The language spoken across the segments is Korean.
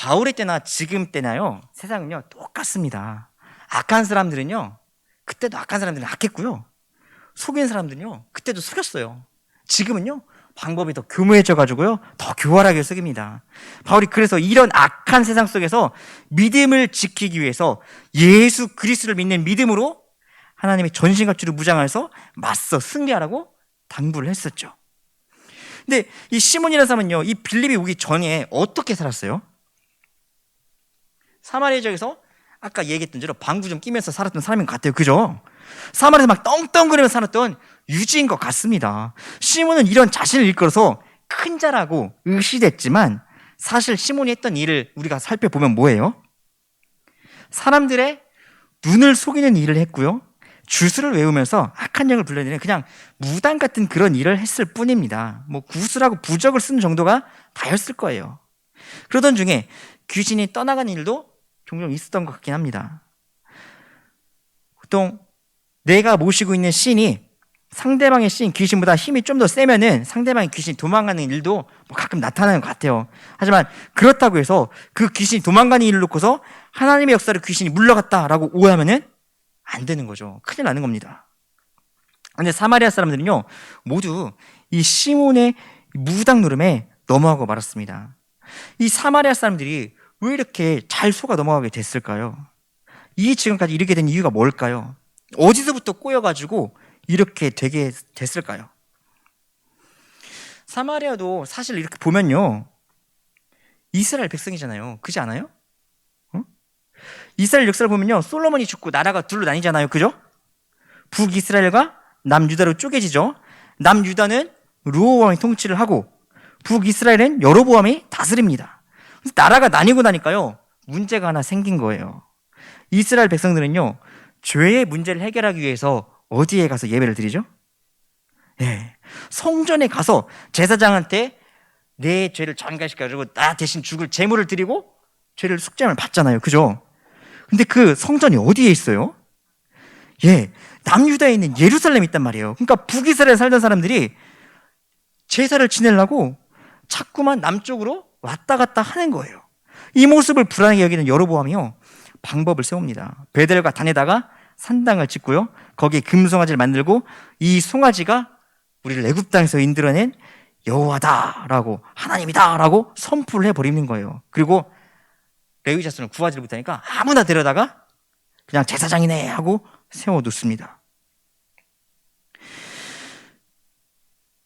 바울의 때나 지금 때나요, 세상은요 똑같습니다. 악한 사람들은요, 그때도 악한 사람들은 악했고요, 속이는 사람들은요 그때도 속였어요. 지금은요 방법이 더 교묘해져 가지고요 더 교활하게 속입니다. 바울이 그래서 이런 악한 세상 속에서 믿음을 지키기 위해서 예수 그리스도를 믿는 믿음으로 하나님의 전신갑주를 무장해서 맞서 승리하라고 당부를 했었죠. 근데 이 시몬이라는 사람은요, 이 빌립이 오기 전에 어떻게 살았어요? 사마리아 지역에서 아까 얘기했던 대로 방구 좀 끼면서 살았던 사람인 것 같아요. 그죠? 사마리아에서 막 떵떵거리면서 살았던 유지인 것 같습니다. 시몬은 이런 자신을 이끌어서 큰 자라고 의시됐지만 사실 시몬이 했던 일을 우리가 살펴보면 뭐예요? 사람들의 눈을 속이는 일을 했고요, 주술을 외우면서 악한 영을 불러내는 그냥 무당 같은 그런 일을 했을 뿐입니다. 뭐 구술하고 부적을 쓰는 정도가 다였을 거예요. 그러던 중에 귀신이 떠나가는 일도 종종 있었던 것 같긴 합니다. 보통 내가 모시고 있는 신이 상대방의 신 귀신보다 힘이 좀 더 세면은 상대방의 귀신이 도망가는 일도 뭐 가끔 나타나는 것 같아요. 하지만 그렇다고 해서 그 귀신이 도망가는 일을 놓고서 하나님의 역사를 귀신이 물러갔다라고 오해하면은 안 되는 거죠. 큰일 나는 겁니다. 근데 사마리아 사람들은요 모두 이 시몬의 무당 노름에 넘어가고 말았습니다. 이 사마리아 사람들이 왜 이렇게 잘 속아 넘어가게 됐을까요? 이 지금까지 이렇게 된 이유가 뭘까요? 어디서부터 꼬여가지고 이렇게 되게 됐을까요? 사마리아도 사실 이렇게 보면요 이스라엘 백성이잖아요. 그렇지 않아요? 어? 이스라엘 역사를 보면요 솔로몬이 죽고 나라가 둘로 나뉘잖아요. 그죠? 북이스라엘과 남유다로 쪼개지죠. 남유다는 르호보암이 통치를 하고 북이스라엘은 여로보암이 다스립니다. 그래서 나라가 나뉘고 나니까요 문제가 하나 생긴 거예요. 이스라엘 백성들은요 죄의 문제를 해결하기 위해서 어디에 가서 예배를 드리죠? 예, 성전에 가서 제사장한테 내 죄를 전가시켜가지고 나 대신 죽을 제물을 드리고 죄를 숙제를 받잖아요. 그죠? 근데 그 성전이 어디에 있어요? 예, 남유다에 있는 예루살렘에 있단 말이에요. 그러니까 북이스라엘에 살던 사람들이 제사를 지내려고 자꾸만 남쪽으로 왔다 갔다 하는 거예요. 이 모습을 불안하게 여기는 여로보암이요 방법을 세웁니다. 베델과 단에다가 산당을 짓고요 거기에 금송아지를 만들고 이 송아지가 우리를 애굽 땅에서 인도려낸 여호와다라고 하나님이다라고 선포를 해버리는 거예요. 그리고 레위 자손을 구하지를 못하니까 아무나 데려다가 그냥 제사장이네 하고 세워놓습니다.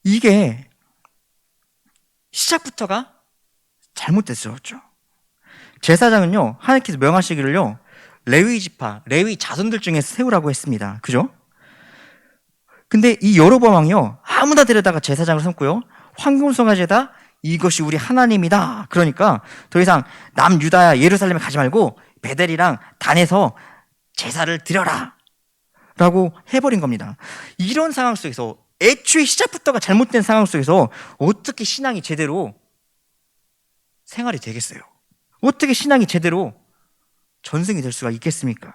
이게 시작부터가 잘못됐었죠. 제사장은요 하나님께서 명하시기를요 레위 지파, 레위 자손들 중에서 세우라고 했습니다. 그죠? 근데 이 여로보암 왕이요 아무나 데려다가 제사장을 삼고요 황금송아지에다 이것이 우리 하나님이다 그러니까 더 이상 남유다야 예루살렘에 가지 말고 베델이랑 단에서 제사를 드려라 라고 해버린 겁니다. 이런 상황 속에서 애초에 시작부터가 잘못된 상황 속에서 어떻게 신앙이 제대로 생활이 되겠어요? 어떻게 신앙이 제대로 전승이 될 수가 있겠습니까?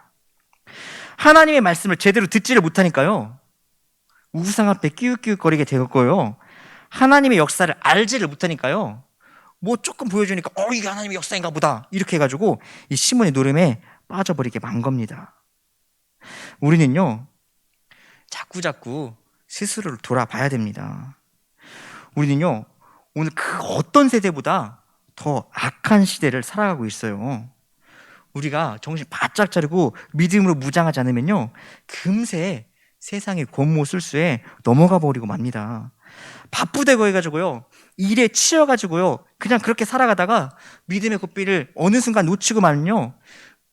하나님의 말씀을 제대로 듣지를 못하니까요 우상 앞에 끼웃끼웃거리게 되었고요 하나님의 역사를 알지를 못하니까요 뭐 조금 보여주니까 이게 하나님의 역사인가 보다 이렇게 해가지고 이 시몬의 노름에 빠져버리게 만 겁니다. 우리는요 자꾸자꾸 스스로를 돌아봐야 됩니다. 우리는요 오늘 그 어떤 세대보다 더 악한 시대를 살아가고 있어요. 우리가 정신 바짝 차리고 믿음으로 무장하지 않으면요 금세 세상의 권모술수에 넘어가 버리고 맙니다. 바쁘대고 해가지고요 일에 치여가지고요 그냥 그렇게 살아가다가 믿음의 고삐를 어느 순간 놓치고 말면요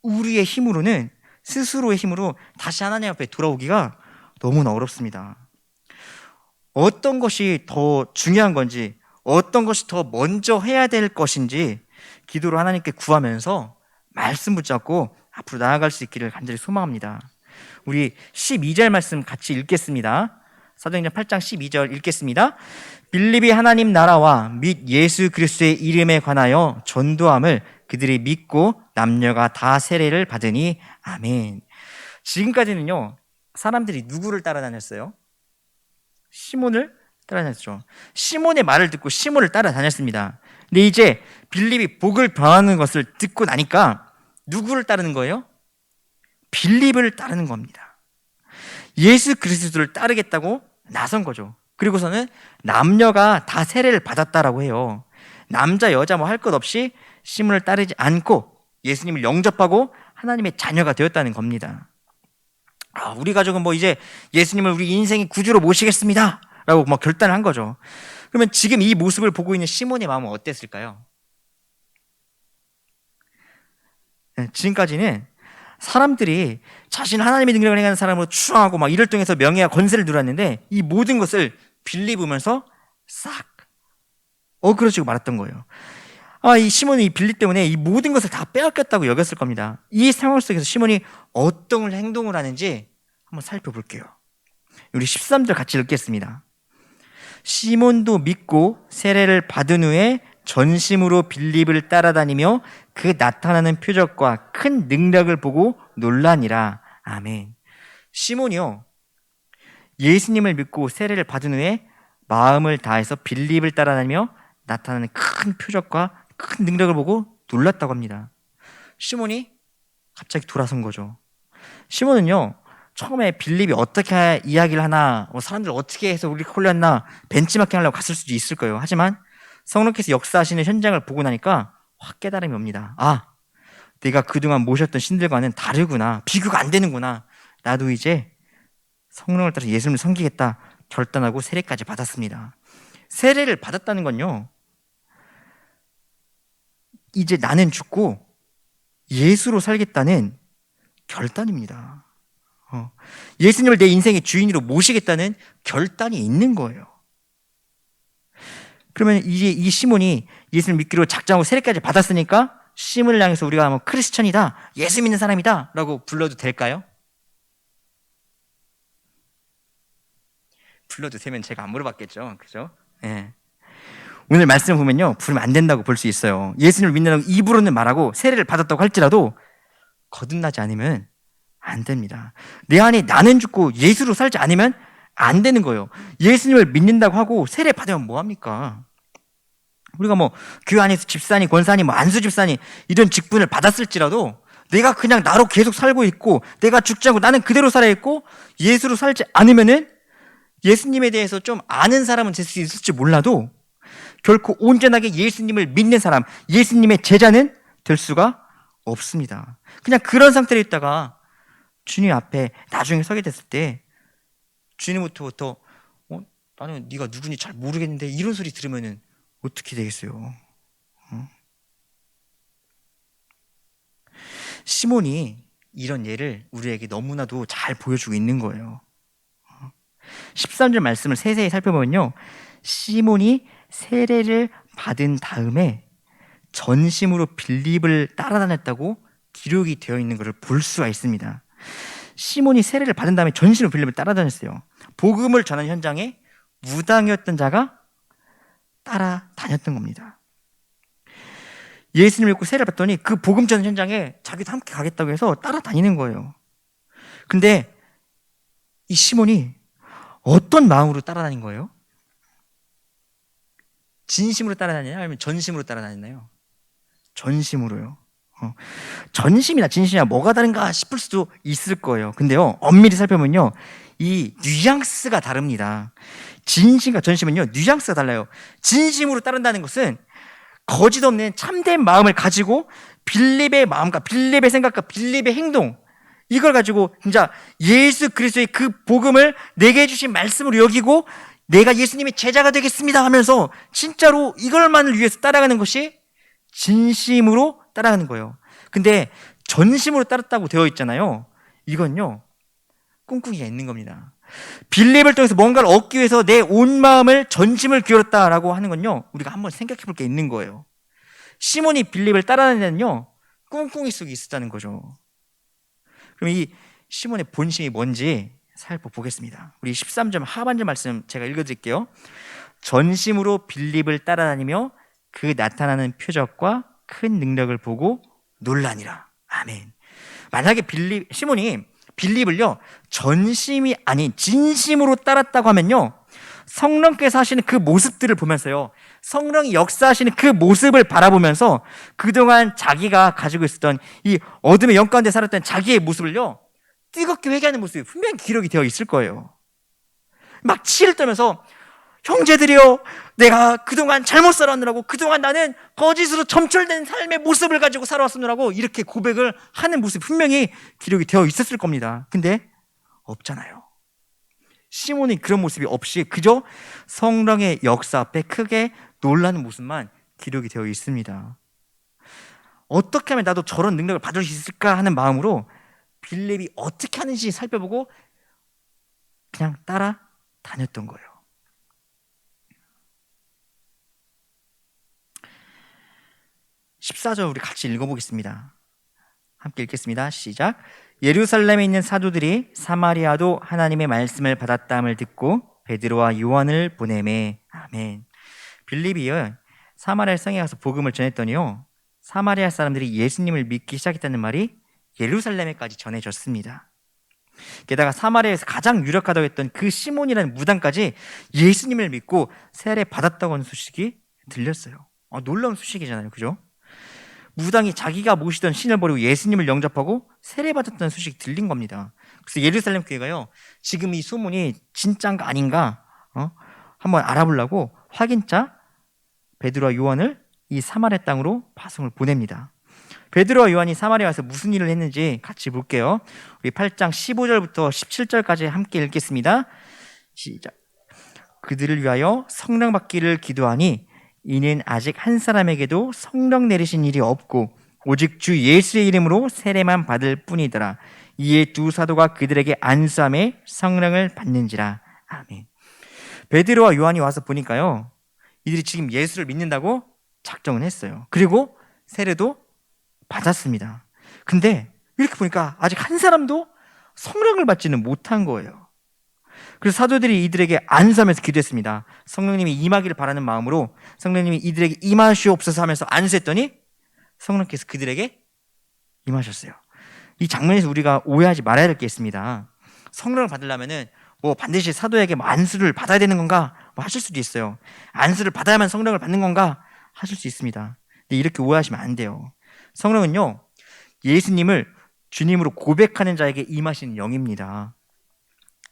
우리의 힘으로는 스스로의 힘으로 다시 하나님 앞에 돌아오기가 너무나 어렵습니다. 어떤 것이 더 중요한 건지 어떤 것이 더 먼저 해야 될 것인지 기도로 하나님께 구하면서 말씀 붙잡고 앞으로 나아갈 수 있기를 간절히 소망합니다. 우리 12절 말씀 같이 읽겠습니다. 사도행전 8장 12절 읽겠습니다. 빌립이 하나님 나라와 및 예수 그리스도의 이름에 관하여 전도함을 그들이 믿고 남녀가 다 세례를 받으니 아멘. 지금까지는요 사람들이 누구를 따라다녔어요? 시몬을 따라다녔죠. 시몬의 말을 듣고 시몬을 따라다녔습니다. 근데 이제 빌립이 복을 변하는 것을 듣고 나니까 누구를 따르는 거예요? 빌립을 따르는 겁니다. 예수 그리스도를 따르겠다고 나선 거죠. 그리고서는 남녀가 다 세례를 받았다라고 해요. 남자 여자 뭐 할 것 없이 시몬을 따르지 않고 예수님을 영접하고 하나님의 자녀가 되었다는 겁니다. 우리 가족은 뭐 이제 예수님을 우리 인생의 구주로 모시겠습니다 라고 막 결단을 한 거죠. 그러면 지금 이 모습을 보고 있는 시몬의 마음은 어땠을까요? 지금까지는 사람들이 자신 하나님의 능력을 행하는 사람으로 추앙하고 막 이를 통해서 명예와 권세를 누렸는데 이 모든 것을 빌립으면서 싹 어그러지고 말았던 거예요. 이 시몬이 이 빌립 때문에 이 모든 것을 다 빼앗겼다고 여겼을 겁니다. 이 상황 속에서 시몬이 어떤 행동을 하는지 한번 살펴볼게요. 우리 13절 같이 읽겠습니다. 시몬도 믿고 세례를 받은 후에 전심으로 빌립을 따라다니며 그 나타나는 표적과 큰 능력을 보고 놀라니라. 아멘. 시몬이요, 예수님을 믿고 세례를 받은 후에 마음을 다해서 빌립을 따라다니며 나타나는 큰 표적과 큰 능력을 보고 놀랐다고 합니다. 시몬이 갑자기 돌아선 거죠. 시몬은요, 처음에 빌립이 어떻게 이야기를 하나, 사람들 어떻게 해서 우리 홀렸나 벤치마킹 하려고 갔을 수도 있을 거예요. 하지만 성령께서 역사하시는 현장을 보고 나니까 확 깨달음이 옵니다. 내가 그동안 모셨던 신들과는 다르구나. 비교가 안 되는구나. 나도 이제 성령을 따라 예수님을 섬기겠다 결단하고 세례까지 받았습니다. 세례를 받았다는 건요, 이제 나는 죽고 예수로 살겠다는 결단입니다. 예수님을 내 인생의 주인으로 모시겠다는 결단이 있는 거예요. 그러면 이제 이 시몬이 예수를 믿기로 작정하고 세례까지 받았으니까 시몬을 향해서 우리가 뭐 크리스천이다, 예수 믿는 사람이다 라고 불러도 될까요? 불러도 되면 제가 안 물어봤겠죠. 그죠? 네. 오늘 말씀을 보면요, 부르면 안 된다고 볼 수 있어요. 예수님을 믿는다고 입으로는 말하고 세례를 받았다고 할지라도 거듭나지 않으면 안 됩니다. 내 안에 나는 죽고 예수로 살지 않으면 안 되는 거예요. 예수님을 믿는다고 하고 세례 받으면 뭐합니까? 우리가 뭐 교회 안에서 집사니 권사니 뭐 안수 집사니 이런 직분을 받았을지라도 내가 그냥 나로 계속 살고 있고 내가 죽지 않고 나는 그대로 살아 있고 예수로 살지 않으면은 예수님에 대해서 좀 아는 사람은 될 수 있을지 몰라도 결코 온전하게 예수님을 믿는 사람, 예수님의 제자는 될 수가 없습니다. 그냥 그런 상태로 있다가 주님 앞에 나중에 서게 됐을 때 주님부터 나는 네가 누군지 잘 모르겠는데 이런 소리 들으면은 어떻게 되겠어요? 시몬이 이런 예를 우리에게 너무나도 잘 보여주고 있는 거예요. 13절 말씀을 세세히 살펴보면요, 시몬이 세례를 받은 다음에 전심으로 빌립을 따라다녔다고 기록이 되어 있는 것을 볼 수가 있습니다. 시몬이 세례를 받은 다음에 전심으로 빌립을 따라다녔어요. 복음을 전하는 현장에 무당이었던 자가 따라다녔던 겁니다. 예수님을 믿고 세례를 받더니 그 복음 전하는 현장에 자기도 함께 가겠다고 해서 따라다니는 거예요. 근데 이 시몬이 어떤 마음으로 따라다닌 거예요? 진심으로 따라다니나요? 아니면 전심으로 따라다니나요? 전심으로요. 전심이나 진심이나 뭐가 다른가 싶을 수도 있을 거예요. 근데요, 엄밀히 살펴보면요, 이 뉘앙스가 다릅니다. 진심과 전심은요, 뉘앙스가 달라요. 진심으로 따른다는 것은 거짓 없는 참된 마음을 가지고 빌립의 마음과 빌립의 생각과 빌립의 행동, 이걸 가지고 진짜 예수 그리스도의 그 복음을 내게 해주신 말씀으로 여기고 내가 예수님의 제자가 되겠습니다 하면서 진짜로 이걸만을 위해서 따라가는 것이 진심으로 따라가는 거예요. 근데 전심으로 따랐다고 되어 있잖아요. 이건요, 꿍꿍이가 있는 겁니다. 빌립을 통해서 뭔가를 얻기 위해서 내 온 마음을 전심을 기울였다라고 하는 건요, 우리가 한번 생각해 볼 게 있는 거예요. 시몬이 빌립을 따라다니는요, 꿍꿍이 속에 있었다는 거죠. 그럼 이 시몬의 본심이 뭔지 살펴보겠습니다. 우리 13절 하반절 말씀 제가 읽어드릴게요. 전심으로 빌립을 따라다니며 그 나타나는 표적과 큰 능력을 보고 놀라니라. 아멘. 만약에 시몬이 빌립을요, 전심이 아닌 진심으로 따랐다고 하면요, 성령께서 하시는 그 모습들을 보면서요, 성령이 역사하시는 그 모습을 바라보면서 그동안 자기가 가지고 있었던 이 어둠의 영 가운데 살았던 자기의 모습을요, 뜨겁게 회개하는 모습이 분명히 기록이 되어 있을 거예요. 막 치를 떨면서 형제들이여, 내가 그동안 잘못 살았느라고, 그동안 나는 거짓으로 점철된 삶의 모습을 가지고 살아왔느라고 이렇게 고백을 하는 모습이 분명히 기록이 되어 있었을 겁니다. 근데 없잖아요. 시몬이 그런 모습이 없이 그저 성령의 역사 앞에 크게 놀라는 모습만 기록이 되어 있습니다. 어떻게 하면 나도 저런 능력을 받을 수 있을까 하는 마음으로 빌립이 어떻게 하는지 살펴보고 그냥 따라 다녔던 거예요. 14절 우리 같이 읽어보겠습니다. 함께 읽겠습니다. 시작. 예루살렘에 있는 사도들이 사마리아도 하나님의 말씀을 받았다함을 듣고 베드로와 요한을 보내매. 아멘. 빌립이 사마리아 성에 가서 복음을 전했더니요, 사마리아 사람들이 예수님을 믿기 시작했다는 말이 예루살렘에까지 전해졌습니다. 게다가 사마리아에서 가장 유력하다고 했던 그 시몬이라는 무당까지 예수님을 믿고 세례 받았다고 하는 소식이 들렸어요. 놀라운 소식이잖아요, 그죠? 무당이 자기가 모시던 신을 버리고 예수님을 영접하고 세례받았다는 소식이 들린 겁니다. 그래서 예루살렘 교회가요, 지금 이 소문이 진짜인가 아닌가 한번 알아보려고 확인자 베드로와 요한을 이 사마리아 땅으로 파송을 보냅니다. 베드로와 요한이 사마리아에 와서 무슨 일을 했는지 같이 볼게요. 우리 8장 15절부터 17절까지 함께 읽겠습니다. 시작. 그들을 위하여 성령 받기를 기도하니 이는 아직 한 사람에게도 성령 내리신 일이 없고 오직 주 예수의 이름으로 세례만 받을 뿐이더라. 이에 두 사도가 그들에게 안수함에 성령을 받는지라. 아멘. 베드로와 요한이 와서 보니까요, 이들이 지금 예수를 믿는다고 작정을 했어요. 그리고 세례도 받았습니다. 근데 이렇게 보니까 아직 한 사람도 성령을 받지는 못한 거예요. 그래서 사도들이 이들에게 안수하면서 기도했습니다. 성령님이 임하기를 바라는 마음으로 성령님이 이들에게 임하시옵소서 하면서 안수했더니 성령께서 그들에게 임하셨어요. 이 장면에서 우리가 오해하지 말아야 될 게 있습니다. 성령을 받으려면은 반드시 사도에게 안수를 받아야 되는 건가 하실 수도 있어요. 안수를 받아야만 성령을 받는 건가 하실 수 있습니다. 근데 이렇게 오해하시면 안 돼요. 성령은요, 예수님을 주님으로 고백하는 자에게 임하시는 영입니다.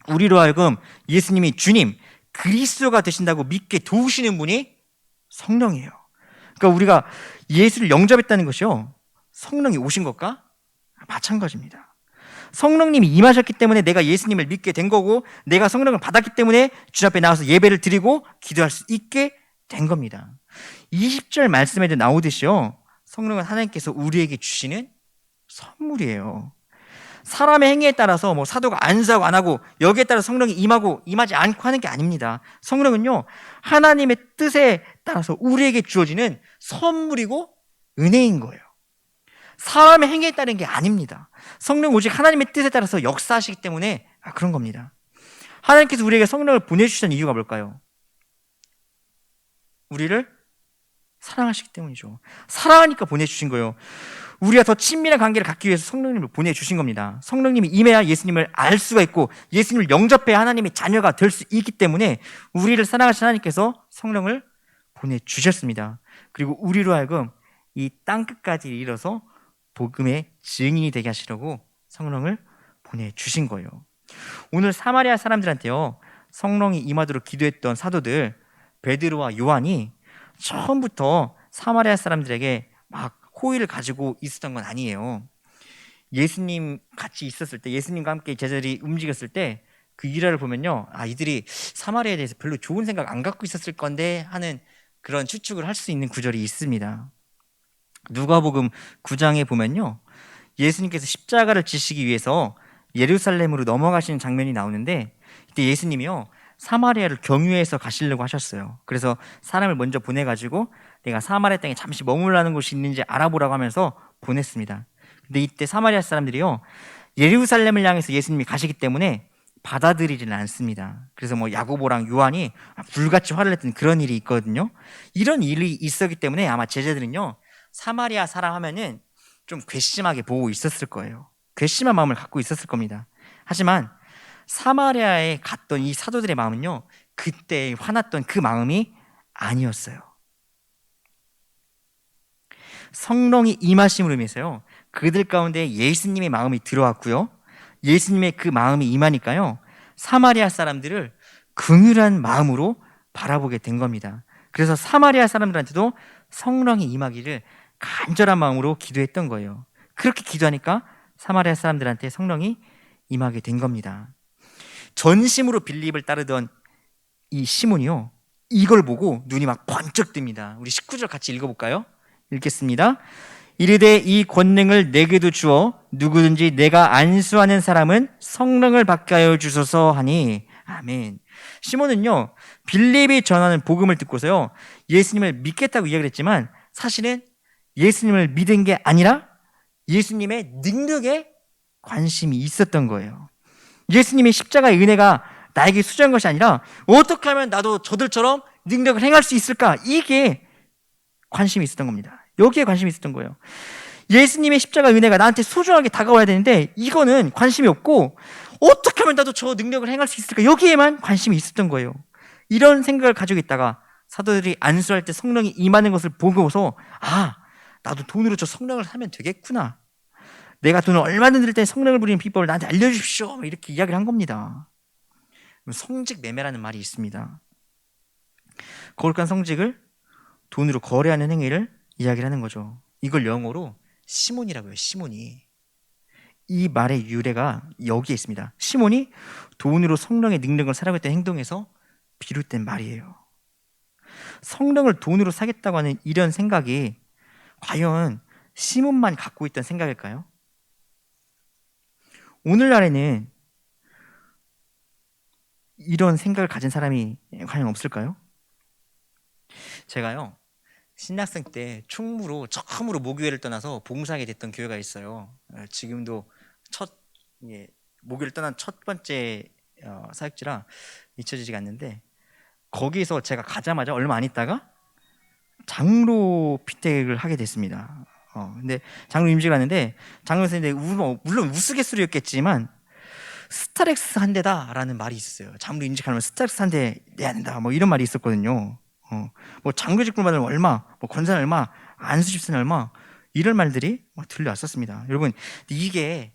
우리로 하여금 예수님이 주님, 그리스도가 되신다고 믿게 도우시는 분이 성령이에요. 그러니까 우리가 예수를 영접했다는 것이요, 성령이 오신 것과 마찬가지입니다. 성령님이 임하셨기 때문에 내가 예수님을 믿게 된 거고, 내가 성령을 받았기 때문에 주님 앞에 나와서 예배를 드리고 기도할 수 있게 된 겁니다. 20절 말씀에도 나오듯이요, 성령은 하나님께서 우리에게 주시는 선물이에요. 사람의 행위에 따라서 사도가 안수하고 안 하고 여기에 따라 성령이 임하고 임하지 않고 하는 게 아닙니다. 성령은요, 하나님의 뜻에 따라서 우리에게 주어지는 선물이고 은혜인 거예요. 사람의 행위에 따른 게 아닙니다. 성령 오직 하나님의 뜻에 따라서 역사하시기 때문에 그런 겁니다. 하나님께서 우리에게 성령을 보내주시는 이유가 뭘까요? 우리를 사랑하시기 때문이죠. 사랑하니까 보내주신 거예요. 우리가 더 친밀한 관계를 갖기 위해서 성령님을 보내주신 겁니다. 성령님이 임해야 예수님을 알 수가 있고 예수님을 영접해야 하나님의 자녀가 될 수 있기 때문에 우리를 사랑하신 하나님께서 성령을 보내주셨습니다. 그리고 우리로 하여금 이 땅끝까지 이르러서 복음의 증인이 되게 하시려고 성령을 보내주신 거예요. 오늘 사마리아 사람들한테요, 성령이 임하도록 기도했던 사도들 베드로와 요한이 처음부터 사마리아 사람들에게 막 호의를 가지고 있었던 건 아니에요. 예수님 같이 있었을 때, 예수님과 함께 제자들이 움직였을 때 그 일화를 보면요, 이들이 사마리아에 대해서 별로 좋은 생각 안 갖고 있었을 건데 하는 그런 추측을 할 수 있는 구절이 있습니다. 누가복음 9장에 보면요, 예수님께서 십자가를 지시기 위해서 예루살렘으로 넘어가시는 장면이 나오는데, 이때 예수님이요, 사마리아를 경유해서 가시려고 하셨어요. 그래서 사람을 먼저 보내가지고 내가 사마리아 땅에 잠시 머물라는 곳이 있는지 알아보라고 하면서 보냈습니다. 근데 이때 사마리아 사람들이요, 예루살렘을 향해서 예수님이 가시기 때문에 받아들이지는 않습니다. 그래서 야고보랑 요한이 불같이 화를 냈던 그런 일이 있거든요. 이런 일이 있었기 때문에 아마 제자들은요, 사마리아 사람 하면은 좀 괘씸하게 보고 있었을 거예요. 괘씸한 마음을 갖고 있었을 겁니다. 하지만 사마리아에 갔던 이 사도들의 마음은요, 그때 화났던 그 마음이 아니었어요. 성령이 임하심으로 인해서요, 그들 가운데 예수님의 마음이 들어왔고요, 예수님의 그 마음이 임하니까요, 사마리아 사람들을 긍휼한 마음으로 바라보게 된 겁니다. 그래서 사마리아 사람들한테도 성령이 임하기를 간절한 마음으로 기도했던 거예요. 그렇게 기도하니까 사마리아 사람들한테 성령이 임하게 된 겁니다. 전심으로 빌립을 따르던 이 시몬이요, 이걸 보고 눈이 막 번쩍 뜹니다. 우리 19절 같이 읽어볼까요? 읽겠습니다. 이르되 이 권능을 내게도 주어 누구든지 내가 안수하는 사람은 성령을 받게 하여 주소서 하니. 아멘. 시몬은요, 빌립이 전하는 복음을 듣고서요, 예수님을 믿겠다고 이야기를 했지만 사실은 예수님을 믿은 게 아니라 예수님의 능력에 관심이 있었던 거예요. 예수님의 십자가의 은혜가 나에게 수저한 것이 아니라 어떻게 하면 나도 저들처럼 능력을 행할 수 있을까, 이게 관심이 있었던 겁니다. 여기에 관심이 있었던 거예요. 예수님의 십자가 은혜가 나한테 소중하게 다가와야 되는데 이거는 관심이 없고 어떻게 하면 나도 저 능력을 행할 수 있을까, 여기에만 관심이 있었던 거예요. 이런 생각을 가지고 있다가 사도들이 안수할 때 성령이 임하는 것을 보고서 나도 돈으로 저 성령을 사면 되겠구나, 내가 돈을 얼마나 들 때 성령을 부리는 비법을 나한테 알려주십시오, 이렇게 이야기를 한 겁니다. 성직 매매라는 말이 있습니다. 거룩한 성직을 돈으로 거래하는 행위를 이야기를 하는 거죠. 이걸 영어로 시몬이라고 해요. 시몬이. 이 말의 유래가 여기에 있습니다. 시몬이 돈으로 성령의 능력을 사려고 했던 행동에서 비롯된 말이에요. 성령을 돈으로 사겠다고 하는 이런 생각이 과연 시몬만 갖고 있던 생각일까요? 오늘날에는 이런 생각을 가진 사람이 과연 없을까요? 제가요, 신학생 때 충무로 처음으로 목요일을 떠나서 봉사하게 됐던 교회가 있어요. 지금도 목요일을 떠난 첫 번째 사역지라 잊혀지지가 않는데, 거기서 제가 가자마자 얼마 안 있다가 장로 피택을 하게 됐습니다. 근데 장로 임직을 하는데 장로 선생님이 물론 우스갯소리였겠지만 스타렉스 한 대다라는 말이 있었어요. 장로 임직하면 스타렉스 한 대 내야 된다, 뭐 이런 말이 있었거든요. 뭐 장로 직분 받으면 얼마, 뭐 권사는 얼마, 안수 집사는 얼마, 이런 말들이 막 들려왔었습니다. 여러분, 이게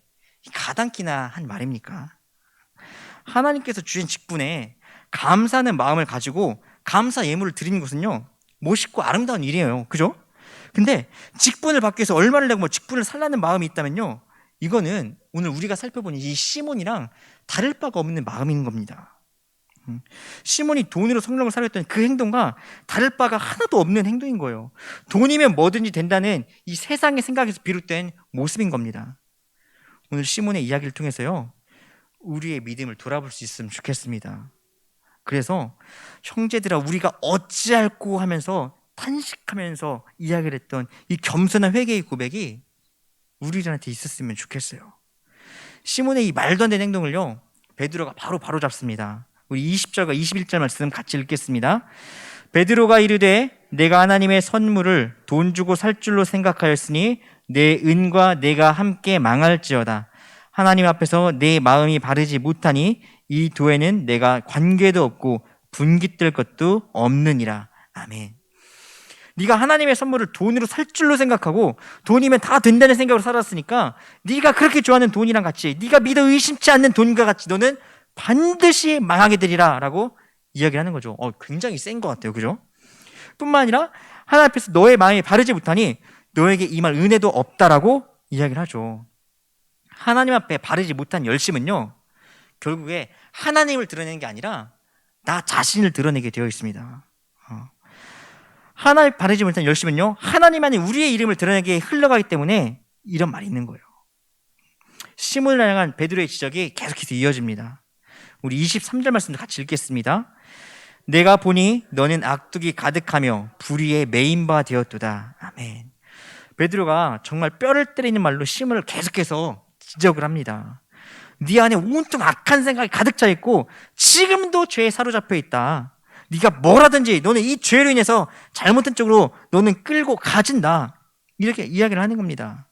가당키나 한 말입니까? 하나님께서 주신 직분에 감사하는 마음을 가지고 감사 예물을 드리는 것은요, 멋있고 아름다운 일이에요. 그죠? 근데 직분을 받기 위해서 얼마를 내고 뭐 직분을 살라는 마음이 있다면요, 이거는 오늘 우리가 살펴보는 이 시몬이랑 다를 바가 없는 마음인 겁니다. 시몬이 돈으로 성령을 사려 했던 그 행동과 다를 바가 하나도 없는 행동인 거예요. 돈이면 뭐든지 된다는 이 세상의 생각에서 비롯된 모습인 겁니다. 오늘 시몬의 이야기를 통해서요, 우리의 믿음을 돌아볼 수 있으면 좋겠습니다. 그래서 형제들아 우리가 어찌할꼬 하면서 탄식하면서 이야기를 했던 이 겸손한 회개의 고백이 우리들한테 있었으면 좋겠어요. 시몬의 이 말도 안 되는 행동을요, 베드로가 바로 잡습니다. 우리 20절과 21절 말씀 같이 읽겠습니다. 베드로가 이르되 내가 하나님의 선물을 돈 주고 살 줄로 생각하였으니 내 은과 내가 함께 망할지어다. 하나님 앞에서 내 마음이 바르지 못하니 이 도에는 내가 관계도 없고 분깃될 것도 없느니라. 아멘. 네가 하나님의 선물을 돈으로 살 줄로 생각하고 돈이면 다 된다는 생각으로 살았으니까 네가 그렇게 좋아하는 돈이랑 같이, 네가 믿어 의심치 않는 돈과 같이 너는 반드시 망하게 되리라 라고 이야기를 하는 거죠. 굉장히 센 것 같아요. 그죠? 뿐만 아니라 하나님 앞에서 너의 마음이 바르지 못하니 너에게 임할 은혜도 없다라고 이야기를 하죠. 하나님 앞에 바르지 못한 열심은요, 결국에 하나님을 드러내는 게 아니라 나 자신을 드러내게 되어 있습니다. 하나님 바르지 못한 열심은요, 하나님 안에 우리의 이름을 드러내게 흘러가기 때문에 이런 말이 있는 거예요. 시몬을 향한 베드로의 지적이 계속해서 이어집니다. 우리 23절 말씀도 같이 읽겠습니다. 내가 보니 너는 악독이 가득하며 불의에 매인 바 되었도다. 아멘. 베드로가 정말 뼈를 때리는 말로 시몬을 계속해서 지적을 합니다. 네 안에 온통 악한 생각이 가득 차 있고 지금도 죄에 사로잡혀 있다. 네가 뭘 하든지 너는 이 죄로 인해서 잘못된 쪽으로 너는 끌고 가진다. 이렇게 이야기를 하는 겁니다.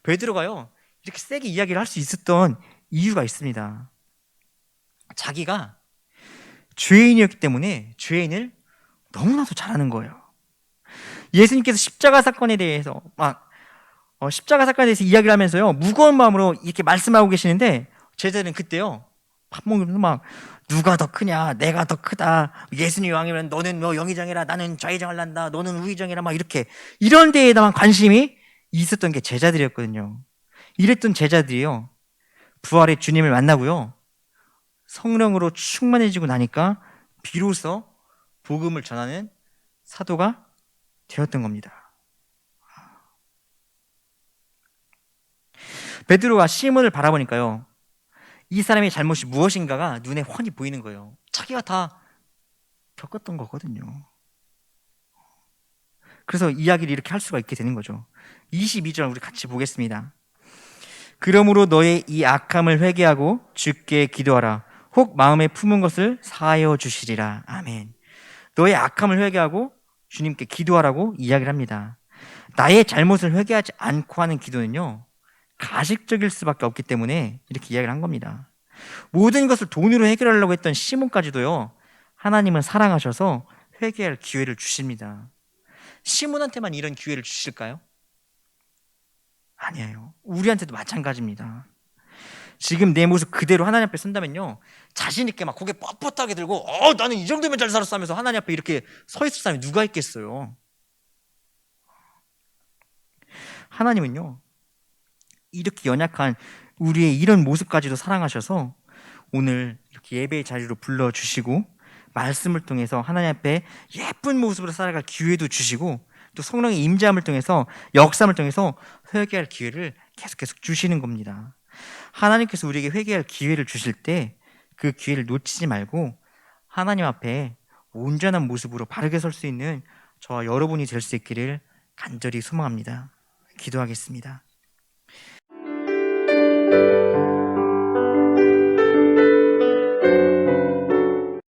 베드로가요, 이렇게 세게 이야기를 할 수 있었던 이유가 있습니다. 자기가 죄인이었기 때문에 죄인을 너무나도 잘하는 거예요. 예수님께서 십자가 사건에 대해서 이야기를 하면서요, 무거운 마음으로 이렇게 말씀하고 계시는데 제자들은 그때요, 밥 먹으면서 막 누가 더 크냐, 내가 더 크다, 예수님이 왕이면 너는 뭐 영의정이라, 나는 좌의정을 한다, 너는 우의정이라, 막 이렇게 이런 데에다만 관심이 있었던 게 제자들이었거든요. 이랬던 제자들이요, 부활의 주님을 만나고요, 성령으로 충만해지고 나니까 비로소 복음을 전하는 사도가 되었던 겁니다. 베드로가 시몬을 바라보니까요, 이 사람의 잘못이 무엇인가가 눈에 훤히 보이는 거예요. 자기가 다 겪었던 거거든요. 그래서 이야기를 이렇게 할 수가 있게 되는 거죠. 22절 우리 같이 보겠습니다. 그러므로 너의 이 악함을 회개하고 주께 기도하라. 혹 마음에 품은 것을 사하여 주시리라. 아멘. 너의 악함을 회개하고 주님께 기도하라고 이야기를 합니다. 나의 잘못을 회개하지 않고 하는 기도는요, 가식적일 수밖에 없기 때문에 이렇게 이야기를 한 겁니다. 모든 것을 돈으로 해결하려고 했던 시몬까지도요, 하나님은 사랑하셔서 회개할 기회를 주십니다. 시몬한테만 이런 기회를 주실까요? 아니에요. 우리한테도 마찬가지입니다. 지금 내 모습 그대로 하나님 앞에 선다면요, 자신 있게 막 고개 뻣뻣하게 들고 나는 이 정도면 잘 살았어 하면서 하나님 앞에 이렇게 서 있을 사람이 누가 있겠어요? 하나님은요, 이렇게 연약한 우리의 이런 모습까지도 사랑하셔서 오늘 이렇게 예배의 자리로 불러주시고 말씀을 통해서 하나님 앞에 예쁜 모습으로 살아갈 기회도 주시고 또 성령의 임재함을 통해서 역사함을 통해서 회개할 기회를 계속 주시는 겁니다. 하나님께서 우리에게 회개할 기회를 주실 때 그 기회를 놓치지 말고 하나님 앞에 온전한 모습으로 바르게 설 수 있는 저와 여러분이 될 수 있기를 간절히 소망합니다. 기도하겠습니다.